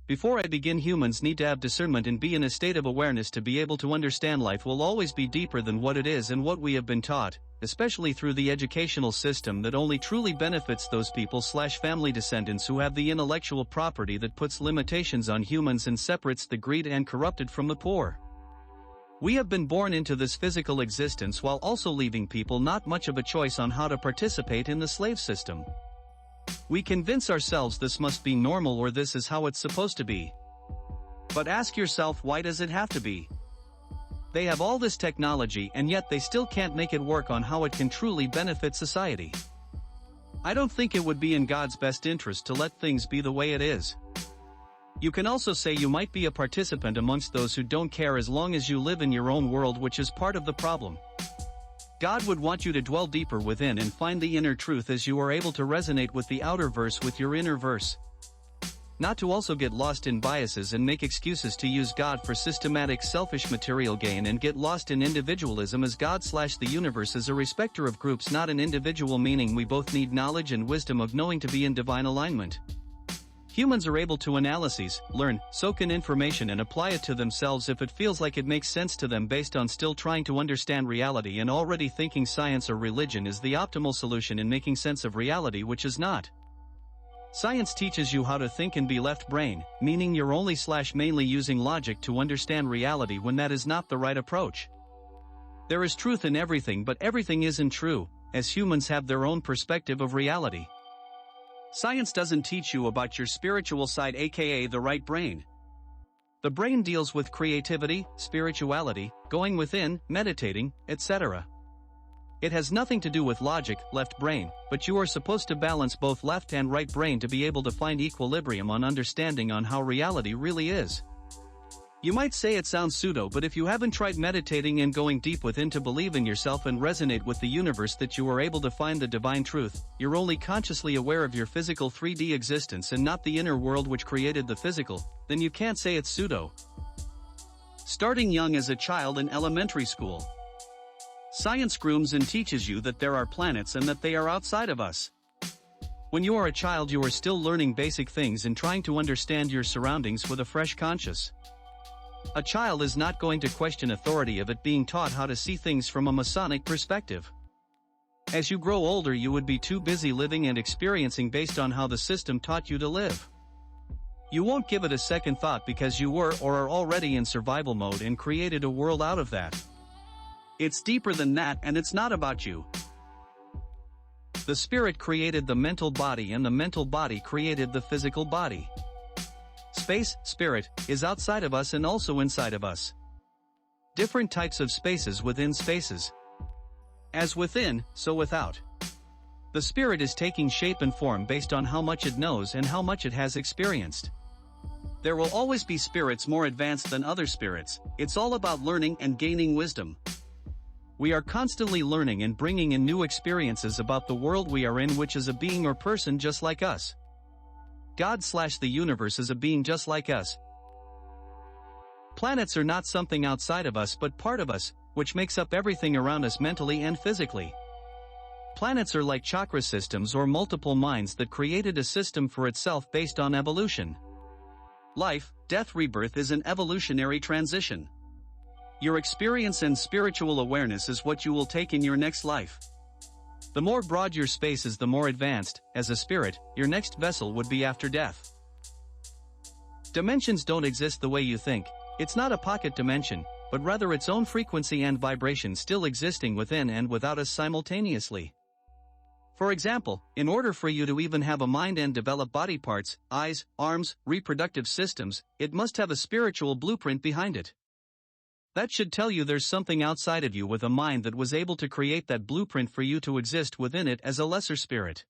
Before I begin, humans need to have discernment and be in a state of awareness to be able to understand life will always be deeper than what it is and what we have been taught, especially through the educational system that only truly benefits those people/family descendants who have the intellectual property that puts limitations on humans and separates the greed and corrupted from the poor. We have been born into this physical existence while also leaving people not much of a choice on how to participate in the slave system. We convince ourselves this must be normal or this is how it's supposed to be. But ask yourself, why does it have to be? They have all this technology and yet they still can't make it work on how it can truly benefit society. I don't think it would be in God's best interest to let things be the way it is. You can also say you might be a participant amongst those who don't care as long as you live in your own world, which is part of the problem. God would want you to dwell deeper within and find the inner truth as you are able to resonate with the outer verse with your inner verse. Not to also get lost in biases and make excuses to use God for systematic selfish material gain and get lost in individualism as God/the universe is a respecter of groups, not an individual, meaning we both need knowledge and wisdom of knowing to be in divine alignment. Humans are able to analyze, learn, soak in information and apply it to themselves if it feels like it makes sense to them based on still trying to understand reality and already thinking science or religion is the optimal solution in making sense of reality, which is not. Science teaches you how to think and be left brain, meaning you're only/mainly using logic to understand reality when that is not the right approach. There is truth in everything, but everything isn't true, as humans have their own perspective of reality. Science doesn't teach you about your spiritual side, aka the right brain. The brain deals with creativity, spirituality, going within, meditating, etc. It has nothing to do with logic, left brain, but you are supposed to balance both left and right brain to be able to find equilibrium on understanding on how reality really is. You might say it sounds pseudo, but if you haven't tried meditating and going deep within to believe in yourself and resonate with the universe that you are able to find the divine truth, you're only consciously aware of your physical 3D existence and not the inner world which created the physical, then you can't say it's pseudo. Starting young as a child in elementary school, science grooms and teaches you that there are planets and that they are outside of us. When you are a child, you are still learning basic things and trying to understand your surroundings with a fresh conscience. A child is not going to question authority of it being taught how to see things from a Masonic perspective. As you grow older, you would be too busy living and experiencing based on how the system taught you to live. You won't give it a second thought because you were or are already in survival mode and created a world out of that. It's deeper than that, and it's not about you. The spirit created the mental body and the mental body created the physical body. Space, spirit, is outside of us and also inside of us. Different types of spaces within spaces. As within, so without. The spirit is taking shape and form based on how much it knows and how much it has experienced. There will always be spirits more advanced than other spirits. It's all about learning and gaining wisdom. We are constantly learning and bringing in new experiences about the world we are in, which is a being or person just like us. God/the universe is a being just like us. Planets are not something outside of us but part of us, which makes up everything around us mentally and physically. Planets are like chakra systems or multiple minds that created a system for itself based on evolution. Life, death, rebirth is an evolutionary transition. Your experience and spiritual awareness is what you will take in your next life. The more broad your space is, the more advanced, as a spirit, your next vessel would be after death. Dimensions don't exist the way you think. It's not a pocket dimension, but rather its own frequency and vibration still existing within and without us simultaneously. For example, in order for you to even have a mind and develop body parts, eyes, arms, reproductive systems, it must have a spiritual blueprint behind it. That should tell you there's something outside of you with a mind that was able to create that blueprint for you to exist within it as a lesser spirit.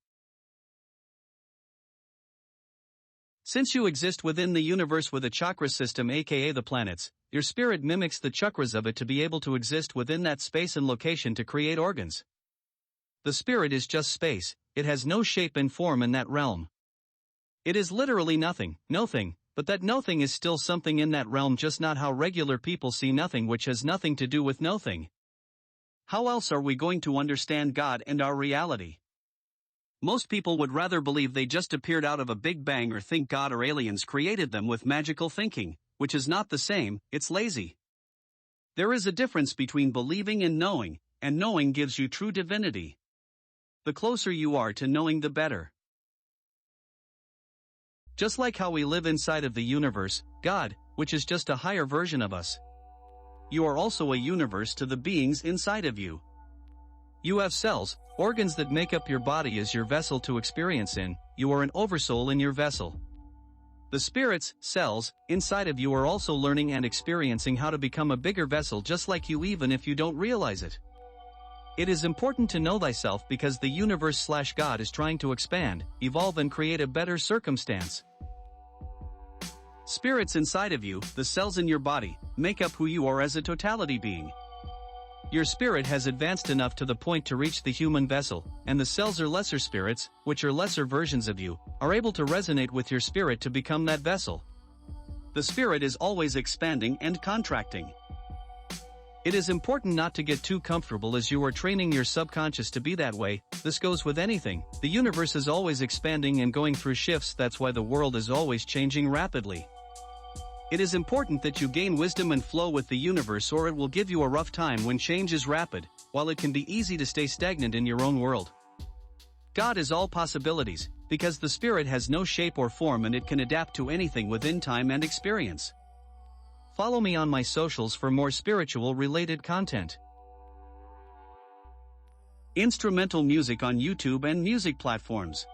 Since you exist within the universe with a chakra system, aka the planets, your spirit mimics the chakras of it to be able to exist within that space and location to create organs. The spirit is just space, it has no shape and form in that realm. It is literally nothing, nothing. But that nothing is still something in that realm, just not how regular people see nothing, which has nothing to do with nothing. How else are we going to understand God and our reality? Most people would rather believe they just appeared out of a big bang or think God or aliens created them with magical thinking, which is not the same, it's lazy. There is a difference between believing and knowing gives you true divinity. The closer you are to knowing, the better. Just like how we live inside of the universe, God, which is just a higher version of us. You are also a universe to the beings inside of you. You have cells, organs that make up your body as your vessel to experience in. You are an oversoul in your vessel. The spirits, cells, inside of you are also learning and experiencing how to become a bigger vessel just like you, even if you don't realize it. It is important to know thyself because the universe/God is trying to expand, evolve and create a better circumstance. Spirits inside of you, the cells in your body, make up who you are as a totality being. Your spirit has advanced enough to the point to reach the human vessel, and the cells or lesser spirits, which are lesser versions of you, are able to resonate with your spirit to become that vessel. The spirit is always expanding and contracting. It is important not to get too comfortable as you are training your subconscious to be that way. This goes with anything. The universe is always expanding and going through shifts, that's why the world is always changing rapidly. It is important that you gain wisdom and flow with the universe, or it will give you a rough time when change is rapid, while it can be easy to stay stagnant in your own world. God is all possibilities, because the spirit has no shape or form and it can adapt to anything within time and experience. Follow me on my socials for more spiritual related content. Instrumental music on YouTube and music platforms.